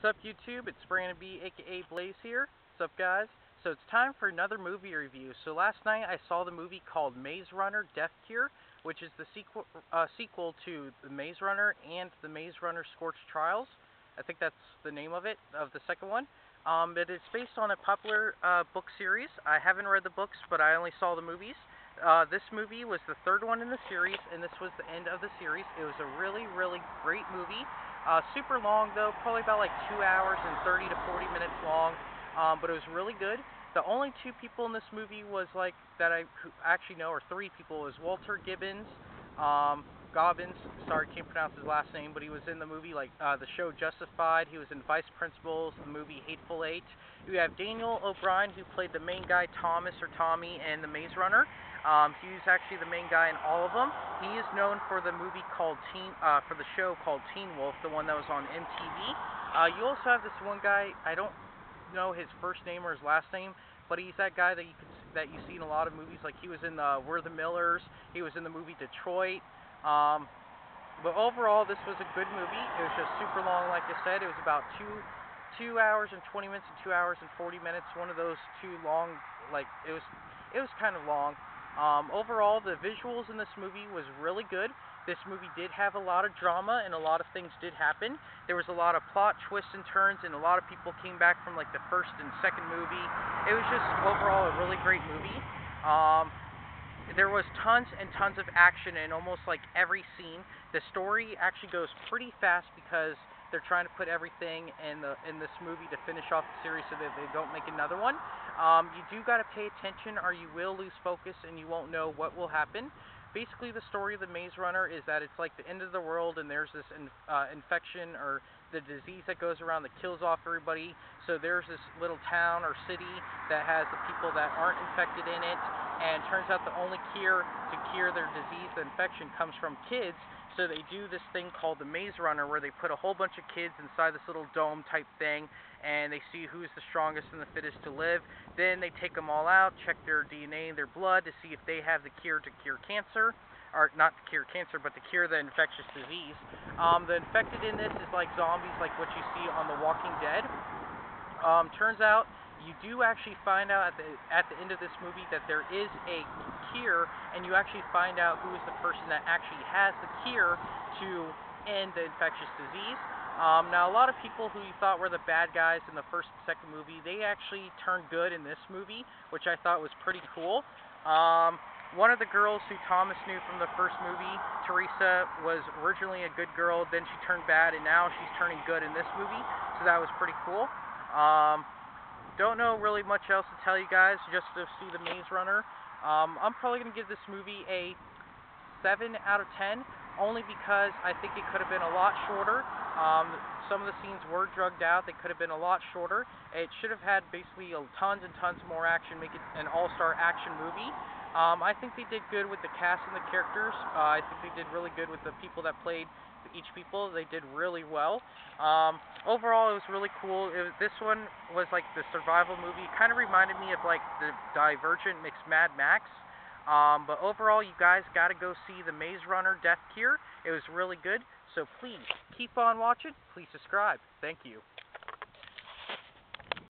up, YouTube? It's Brandon B, aka Blaze here. What's up, guys? So it's time for another movie review. So last night I saw the movie called Maze Runner: Death Cure, which is the sequel to The Maze Runner and The Maze Runner: Scorched Trials. I think that's the name of it, of the second one. But it's based on a popular book series. I haven't read the books, but I only saw the movies. This movie was the third one in the series, and this was the end of the series. It was a really, really great movie. Super long though, probably about like 2 hours and 30 to 40 minutes long, but it was really good. The only two people in this movie was like that I actually know, or three people, was Walter Gibbons, Gobbins. Sorry, can't pronounce his last name, but he was in the movie like the show Justified. He was in Vice Principals, the movie Hateful Eight. You have Daniel O'Brien, who played the main guy Thomas or Tommy in The Maze Runner. He's actually the main guy in all of them. He is known for the movie called for the show called Teen Wolf, the one that was on MTV. You also have this one guy. I don't know his first name or his last name, but he's that guy that you see in a lot of movies. Like he was in We're the Millers. He was in the movie Detroit. But overall, this was a good movie. It was just super long, like I said. It was about 2 hours and 20 minutes and 2 hours and 40 minutes. One of those too long. Like it was kind of long. Overall, the visuals in this movie was really good. This movie did have a lot of drama, and a lot of things did happen. There was a lot of plot twists and turns, and a lot of people came back from like the first and second movie. It was just overall a really great movie. There was tons and tons of action in almost like every scene. The story actually goes pretty fast because they're trying to put everything in this movie to finish off the series so that they don't make another one. You do got to pay attention or you will lose focus and you won't know what will happen. Basically, the story of the Maze Runner is that it's like the end of the world and there's this infection or the disease that goes around that kills off everybody. So there's this little town or city that has the people that aren't infected in it, and turns out the only cure to cure their disease, the infection, comes from kids. So they do this thing called the Maze Runner where they put a whole bunch of kids inside this little dome type thing, and they see who's the strongest and the fittest to live. Then they take them all out, check their DNA and their blood to see if they have the cure to cure cancer. Or not to cure cancer, but to cure the infectious disease. The infected in this is like zombies, like what you see on The Walking Dead. Turns out you do actually find out at the end of this movie that there is a cure, and you actually find out who is the person that actually has the cure to end the infectious disease. Now, a lot of people who you thought were the bad guys in the first and second movie, they actually turned good in this movie, which I thought was pretty cool. One of the girls who Thomas knew from the first movie, Teresa, was originally a good girl, then she turned bad, and now she's turning good in this movie, so that was pretty cool. Don't know really much else to tell you guys, just to see The Maze Runner. I'm probably going to give this movie a 7 out of 10, only because I think it could have been a lot shorter. Some of the scenes were drugged out. They could have been a lot shorter. It should have had basically tons and tons more action, make it an all-star action movie. I think they did good with the cast and the characters. I think they did really good with the people that played each people. They did really well. Overall, it was really cool. This one was like the survival movie. It kind of reminded me of like the Divergent mixed Mad Max. But overall, you guys got to go see The Maze Runner: Death Cure. It was really good. So please keep on watching. Please subscribe. Thank you.